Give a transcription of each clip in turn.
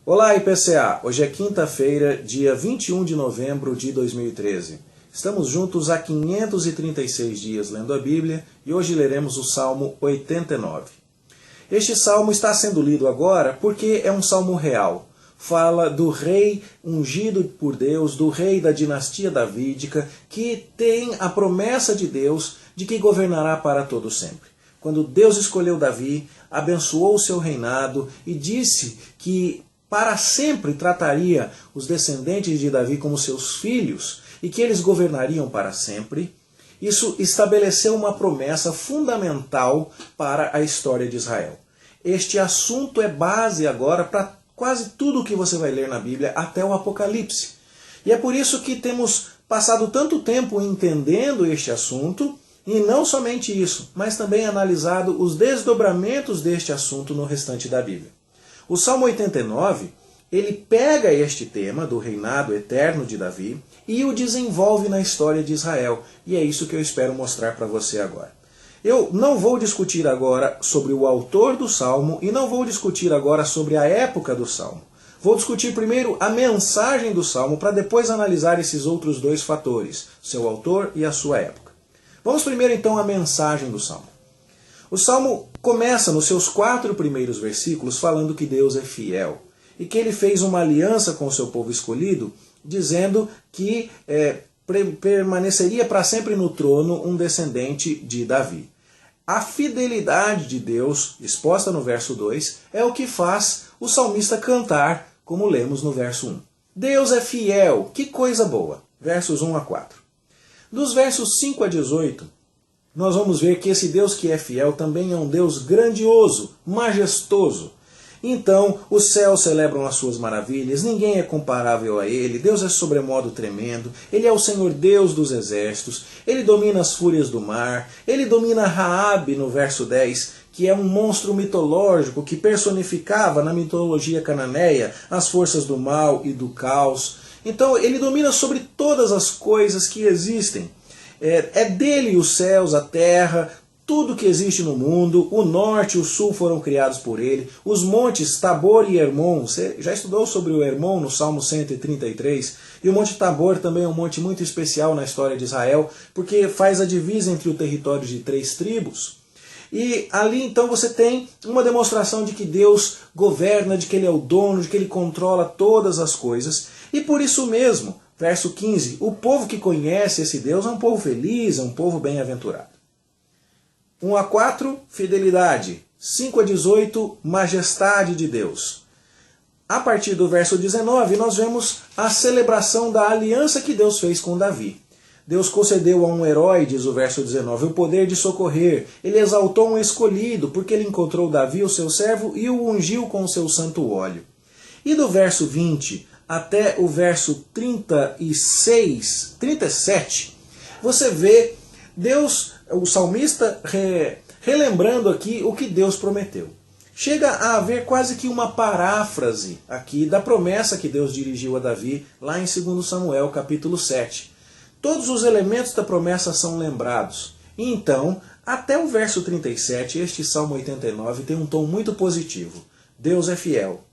Olá, IPCA! Hoje é quinta-feira, dia 21 de novembro de 2013. Estamos juntos há 536 dias lendo a Bíblia e hoje leremos o Salmo 89. Este salmo está sendo lido agora porque é um salmo real. Fala do rei ungido por Deus, do rei da dinastia davídica, que tem a promessa de Deus de que governará para todo sempre. Quando Deus escolheu Davi, abençoou o seu reinado e disse que para sempre trataria os descendentes de Davi como seus filhos e que eles governariam para sempre, isso estabeleceu uma promessa fundamental para a história de Israel. Este assunto é base agora para quase tudo o que você vai ler na Bíblia até o Apocalipse. E é por isso que temos passado tanto tempo entendendo este assunto, e não somente isso, mas também analisado os desdobramentos deste assunto no restante da Bíblia. O Salmo 89, ele pega este tema do reinado eterno de Davi e o desenvolve na história de Israel. E é isso que eu espero mostrar para você agora. Eu não vou discutir agora sobre o autor do Salmo e não vou discutir agora sobre a época do Salmo. Vou discutir primeiro a mensagem do Salmo para depois analisar esses outros dois fatores, seu autor e a sua época. Vamos primeiro então à mensagem do Salmo. O Salmo começa nos seus 4 primeiros versículos falando que Deus é fiel e que ele fez uma aliança com o seu povo escolhido, dizendo que permaneceria para sempre no trono um descendente de Davi. A fidelidade de Deus, exposta no verso 2, é o que faz o salmista cantar, como lemos no verso 1. Deus é fiel, que coisa boa! Versos 1 a 4. Dos versos 5 a 18, nós vamos ver que esse Deus que é fiel também é um Deus grandioso, majestoso. Então, os céus celebram as suas maravilhas, ninguém é comparável a ele, Deus é sobremodo tremendo, ele é o Senhor Deus dos exércitos, ele domina as fúrias do mar, ele domina Raabe no verso 10, que é um monstro mitológico que personificava na mitologia cananeia as forças do mal e do caos. Então, ele domina sobre todas as coisas que existem. É dele os céus, a terra, tudo que existe no mundo, o norte e o sul foram criados por ele, os montes Tabor e Hermon, você já estudou sobre o Hermon no Salmo 133, e o Monte Tabor também é um monte muito especial na história de Israel, porque faz a divisa entre o território de 3 tribos. E ali então você tem uma demonstração de que Deus governa, de que ele é o dono, de que ele controla todas as coisas, e por isso mesmo, verso 15, o povo que conhece esse Deus é um povo feliz, é um povo bem-aventurado. 1 a 4, fidelidade. 5 a 18, majestade de Deus. A partir do verso 19, nós vemos a celebração da aliança que Deus fez com Davi. Deus concedeu a um herói, diz o verso 19, o poder de socorrer. Ele exaltou um escolhido, porque ele encontrou Davi, o seu servo, e o ungiu com o seu santo óleo. E do verso 20 até o verso 37, você vê Deus, o salmista, relembrando aqui o que Deus prometeu. Chega a haver quase que uma paráfrase aqui da promessa que Deus dirigiu a Davi, lá em 2 Samuel, capítulo 7. Todos os elementos da promessa são lembrados. E então, até o verso 37, este Salmo 89 tem um tom muito positivo. Deus é fiel.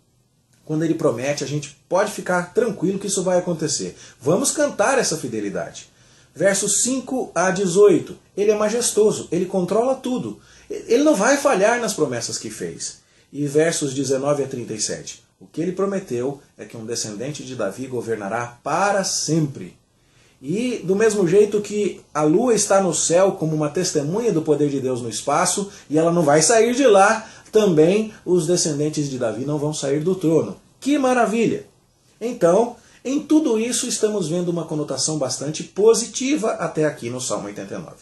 Quando ele promete, a gente pode ficar tranquilo que isso vai acontecer. Vamos cantar essa fidelidade. Versos 5 a 18. Ele é majestoso, ele controla tudo. Ele não vai falhar nas promessas que fez. E versos 19 a 37. O que ele prometeu é que um descendente de Davi governará para sempre. E do mesmo jeito que a lua está no céu como uma testemunha do poder de Deus no espaço, e ela não vai sair de lá, também os descendentes de Davi não vão sair do trono. Que maravilha! Então, em tudo isso estamos vendo uma conotação bastante positiva até aqui no Salmo 89.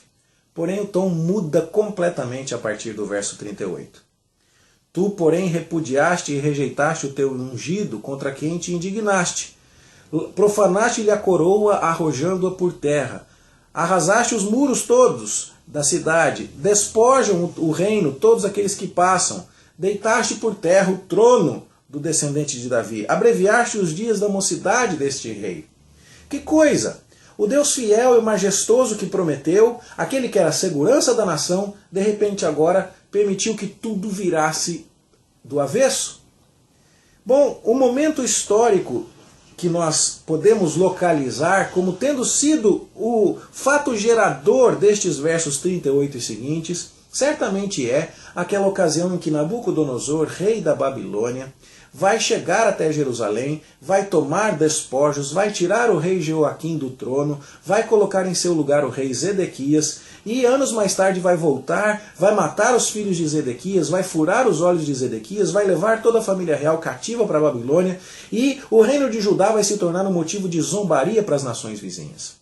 Porém, o tom muda completamente a partir do verso 38. Tu, porém, repudiaste e rejeitaste o teu ungido, contra quem te indignaste. Profanaste-lhe a coroa, arrojando-a por terra. Arrasaste os muros todos da cidade, despojam o reino todos aqueles que passam. Deitaste por terra o trono do descendente de Davi. Abreviaste os dias da mocidade deste rei. Que coisa! O Deus fiel e majestoso que prometeu, aquele que era a segurança da nação, de repente agora permitiu que tudo virasse do avesso. Bom, o momento histórico que nós podemos localizar como tendo sido o fato gerador destes versos 38 e seguintes, certamente é aquela ocasião em que Nabucodonosor, rei da Babilônia, vai chegar até Jerusalém, vai tomar despojos, vai tirar o rei Joaquim do trono, vai colocar em seu lugar o rei Zedequias, e anos mais tarde vai voltar, vai matar os filhos de Zedequias, vai furar os olhos de Zedequias, vai levar toda a família real cativa para a Babilônia, e o reino de Judá vai se tornar um motivo de zombaria para as nações vizinhas.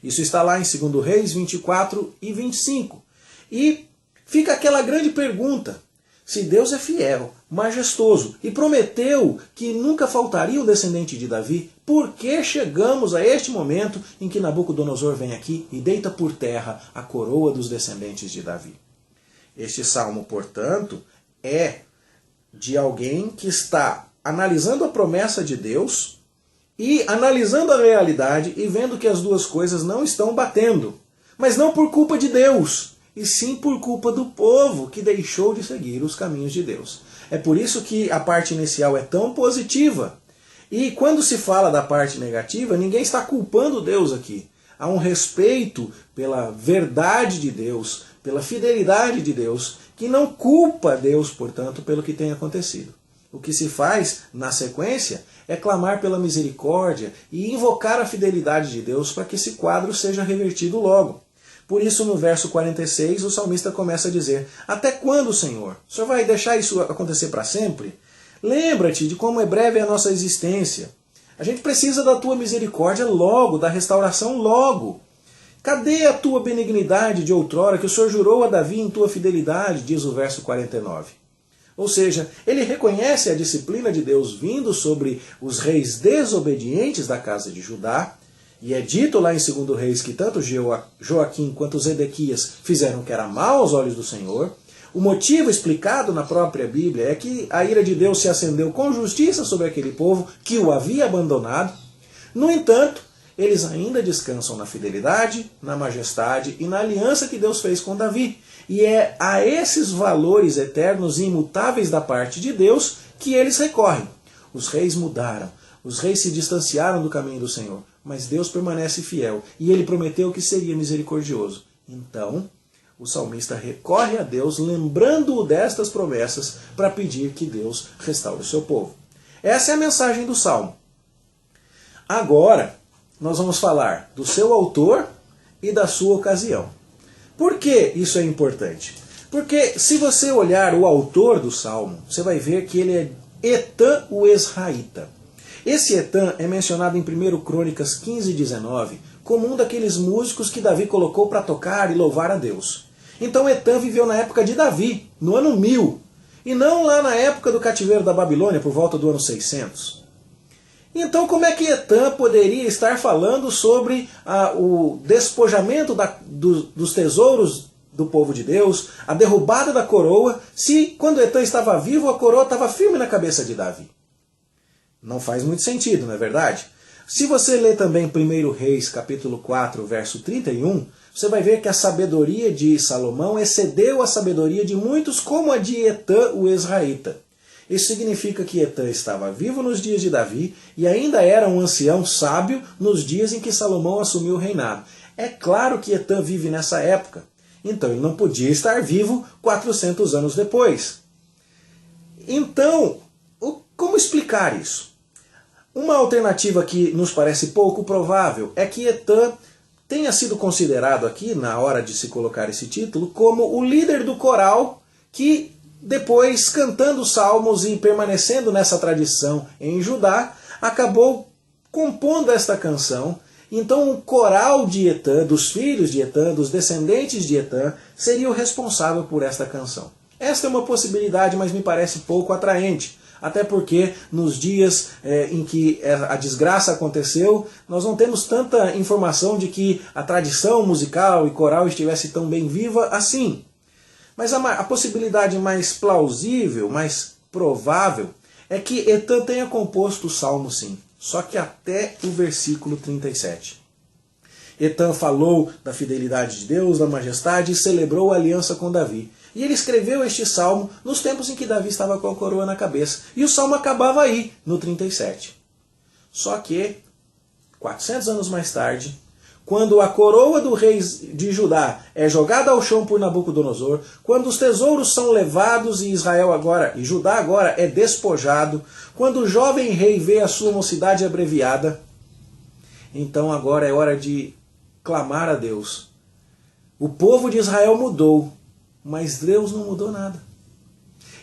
Isso está lá em 2 Reis 24 e 25. E fica aquela grande pergunta: se Deus é fiel, majestoso e prometeu que nunca faltaria o descendente de Davi, por que chegamos a este momento em que Nabucodonosor vem aqui e deita por terra a coroa dos descendentes de Davi? Este salmo, portanto, é de alguém que está analisando a promessa de Deus e analisando a realidade e vendo que as duas coisas não estão batendo. Mas não por culpa de Deus, e sim por culpa do povo que deixou de seguir os caminhos de Deus. É por isso que a parte inicial é tão positiva. E quando se fala da parte negativa, ninguém está culpando Deus aqui. Há um respeito pela verdade de Deus, pela fidelidade de Deus, que não culpa Deus, portanto, pelo que tem acontecido. O que se faz, na sequência, é clamar pela misericórdia e invocar a fidelidade de Deus para que esse quadro seja revertido logo. Por isso, no verso 46, o salmista começa a dizer: até quando, Senhor? O Senhor vai deixar isso acontecer para sempre? Lembra-te de como é breve a nossa existência. A gente precisa da tua misericórdia logo, da restauração logo. Cadê a tua benignidade de outrora que o Senhor jurou a Davi em tua fidelidade, diz o verso 49. Ou seja, ele reconhece a disciplina de Deus vindo sobre os reis desobedientes da casa de Judá. E é dito lá em 2 Reis que tanto Joaquim quanto Zedequias fizeram o que era mal aos olhos do Senhor. O motivo explicado na própria Bíblia é que a ira de Deus se acendeu com justiça sobre aquele povo que o havia abandonado. No entanto, eles ainda descansam na fidelidade, na majestade e na aliança que Deus fez com Davi. E é a esses valores eternos e imutáveis da parte de Deus que eles recorrem. Os reis mudaram, os reis se distanciaram do caminho do Senhor, mas Deus permanece fiel e ele prometeu que seria misericordioso. Então, o salmista recorre a Deus, lembrando-o destas promessas, para pedir que Deus restaure o seu povo. Essa é a mensagem do salmo. Agora, nós vamos falar do seu autor e da sua ocasião. Por que isso é importante? Porque se você olhar o autor do salmo, você vai ver que ele é Etã o Ezraíta. Esse Etã é mencionado em 1 Crônicas 15 e 19 como um daqueles músicos que Davi colocou para tocar e louvar a Deus. Então Etã viveu na época de Davi, no ano 1000, e não lá na época do cativeiro da Babilônia, por volta do ano 600. Então como é que Etã poderia estar falando sobre o despojamento dos tesouros do povo de Deus, a derrubada da coroa, se quando Etã estava vivo a coroa estava firme na cabeça de Davi? Não faz muito sentido, não é verdade? Se você ler também 1 Reis, capítulo 4, verso 31, você vai ver que a sabedoria de Salomão excedeu a sabedoria de muitos, como a de Etã o Ezraíta. Isso significa que Etã estava vivo nos dias de Davi e ainda era um ancião sábio nos dias em que Salomão assumiu o reinado. É claro que Etã vive nessa época, então ele não podia estar vivo 400 anos depois. Então, como explicar isso? Uma alternativa que nos parece pouco provável é que Etã tenha sido considerado aqui, na hora de se colocar esse título, como o líder do coral que depois, cantando salmos e permanecendo nessa tradição em Judá, acabou compondo esta canção. Então o coral de Etã, dos filhos de Etã, dos descendentes de Etã, seria o responsável por esta canção. Esta é uma possibilidade, mas me parece pouco atraente. Até porque nos dias em que a desgraça aconteceu, nós não temos tanta informação de que a tradição musical e coral estivesse tão bem viva assim. Mas a possibilidade mais plausível, mais provável, é que Etã tenha composto o salmo sim, só que até o versículo 37. Etã falou da fidelidade de Deus, da majestade e celebrou a aliança com Davi. E ele escreveu este salmo nos tempos em que Davi estava com a coroa na cabeça. E o salmo acabava aí, no 37. Só que, 400 anos mais tarde, quando a coroa do rei de Judá é jogada ao chão por Nabucodonosor, quando os tesouros são levados e Judá agora é despojado, quando o jovem rei vê a sua mocidade abreviada, então agora é hora de clamar a Deus. O povo de Israel mudou, mas Deus não mudou nada.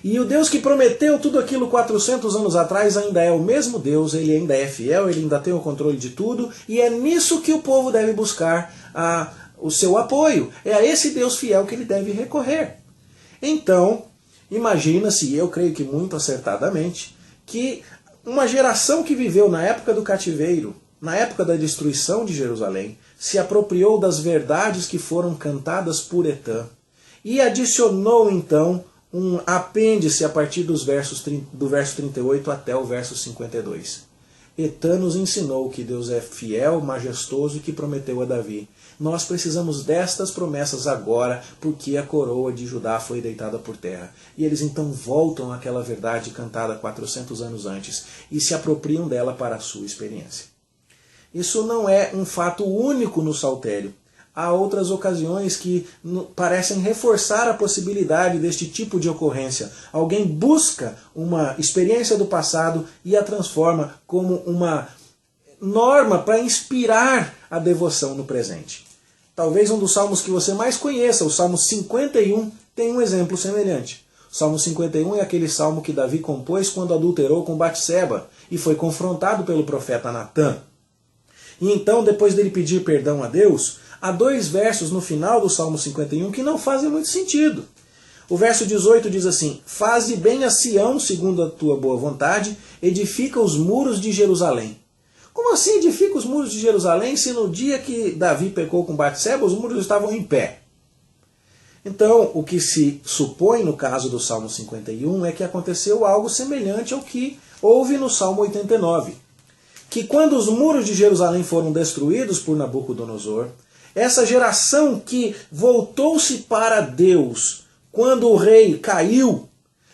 E o Deus que prometeu tudo aquilo 400 anos atrás ainda é o mesmo Deus, ele ainda é fiel, ele ainda tem o controle de tudo, e é nisso que o povo deve buscar o seu apoio. É a esse Deus fiel que ele deve recorrer. Então, imagina-se, eu creio que muito acertadamente, que uma geração que viveu na época do cativeiro, na época da destruição de Jerusalém, se apropriou das verdades que foram cantadas por Etã e adicionou então um apêndice a partir do verso 38 até o verso 52. Etã nos ensinou que Deus é fiel, majestoso e que prometeu a Davi. Nós precisamos destas promessas agora, porque a coroa de Judá foi deitada por terra. E eles então voltam àquela verdade cantada 400 anos antes e se apropriam dela para a sua experiência. Isso não é um fato único no saltério. Há outras ocasiões que parecem reforçar a possibilidade deste tipo de ocorrência. Alguém busca uma experiência do passado e a transforma como uma norma para inspirar a devoção no presente. Talvez um dos salmos que você mais conheça, o Salmo 51, tem um exemplo semelhante. O Salmo 51 é aquele salmo que Davi compôs quando adulterou com Batseba e foi confrontado pelo profeta Natã. E então, depois dele pedir perdão a Deus, há 2 versos no final do Salmo 51 que não fazem muito sentido. O verso 18 diz assim: faze bem a Sião segundo a tua boa vontade, edifica os muros de Jerusalém. Como assim edifica os muros de Jerusalém se no dia que Davi pecou com Batseba os muros estavam em pé? Então, o que se supõe no caso do Salmo 51 é que aconteceu algo semelhante ao que houve no Salmo 89. Que quando os muros de Jerusalém foram destruídos por Nabucodonosor, essa geração que voltou-se para Deus quando o rei caiu,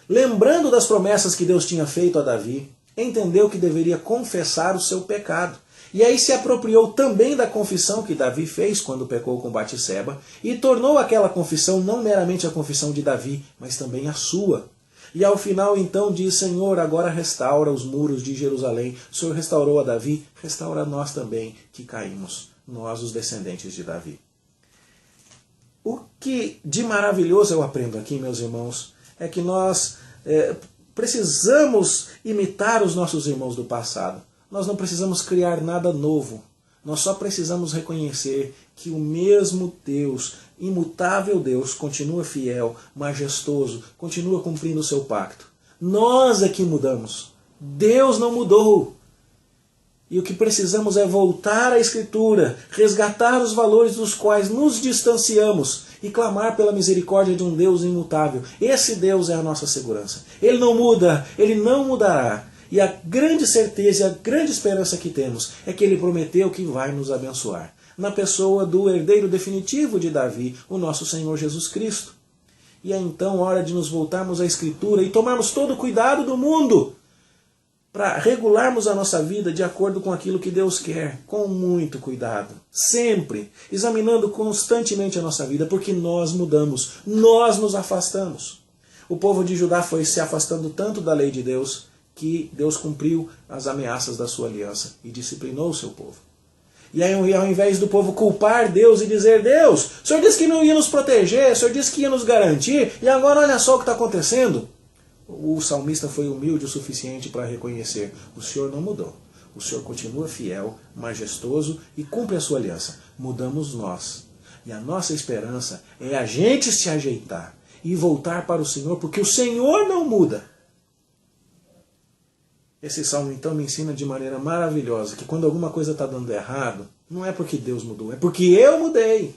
lembrando das promessas que Deus tinha feito a Davi, entendeu que deveria confessar o seu pecado. E aí se apropriou também da confissão que Davi fez quando pecou com Batseba e tornou aquela confissão não meramente a confissão de Davi, mas também a sua. E ao final então diz: Senhor, agora restaura os muros de Jerusalém. O Senhor restaurou a Davi, restaura nós também que caímos, nós os descendentes de Davi. O que de maravilhoso eu aprendo aqui, meus irmãos, é que nós precisamos imitar os nossos irmãos do passado. Nós não precisamos criar nada novo. Nós só precisamos reconhecer que o mesmo Deus, imutável Deus, continua fiel, majestoso, continua cumprindo o seu pacto. Nós é que mudamos. Deus não mudou. E o que precisamos é voltar à Escritura, resgatar os valores dos quais nos distanciamos e clamar pela misericórdia de um Deus imutável. Esse Deus é a nossa segurança. Ele não muda, Ele não mudará. E a grande certeza e a grande esperança que temos é que Ele prometeu que vai nos abençoar. Na pessoa do herdeiro definitivo de Davi, o nosso Senhor Jesus Cristo. E é então hora de nos voltarmos à Escritura e tomarmos todo o cuidado do mundo para regularmos a nossa vida de acordo com aquilo que Deus quer, com muito cuidado, sempre, examinando constantemente a nossa vida, porque nós mudamos, nós nos afastamos. O povo de Judá foi se afastando tanto da lei de Deus, que Deus cumpriu as ameaças da sua aliança e disciplinou o seu povo. E aí, ao invés do povo culpar Deus e dizer: Deus, o Senhor disse que não ia nos proteger, o Senhor disse que ia nos garantir, e agora olha só o que está acontecendo. O salmista foi humilde o suficiente para reconhecer: o Senhor não mudou. O Senhor continua fiel, majestoso e cumpre a sua aliança. Mudamos nós. E a nossa esperança é a gente se ajeitar e voltar para o Senhor, porque o Senhor não muda. Esse salmo então me ensina de maneira maravilhosa que quando alguma coisa está dando errado, não é porque Deus mudou, é porque eu mudei.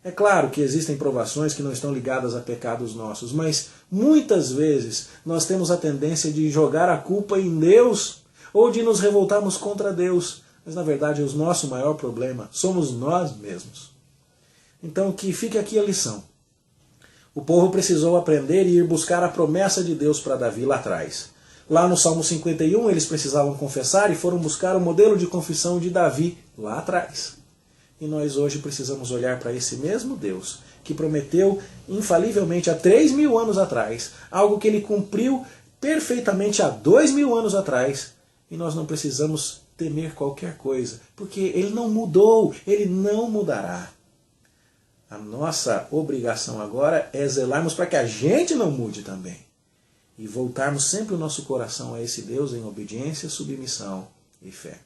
É claro que existem provações que não estão ligadas a pecados nossos, mas muitas vezes nós temos a tendência de jogar a culpa em Deus ou de nos revoltarmos contra Deus. Mas na verdade o nosso maior problema somos nós mesmos. Então que fique aqui a lição. O povo precisou aprender e ir buscar a promessa de Deus para Davi lá atrás. Lá no Salmo 51 eles precisavam confessar e foram buscar o modelo de confissão de Davi lá atrás. E nós hoje precisamos olhar para esse mesmo Deus, que prometeu infalivelmente há 3.000 anos atrás, algo que ele cumpriu perfeitamente há 2.000 anos atrás, e nós não precisamos temer qualquer coisa, porque ele não mudou, ele não mudará. A nossa obrigação agora é zelarmos para que a gente não mude também. E voltarmos sempre o nosso coração a esse Deus em obediência, submissão e fé.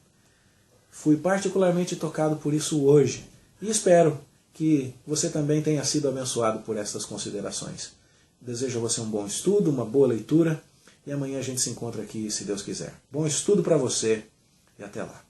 Fui particularmente tocado por isso hoje e espero que você também tenha sido abençoado por estas considerações. Desejo a você um bom estudo, uma boa leitura e amanhã a gente se encontra aqui, se Deus quiser. Bom estudo para você e até lá.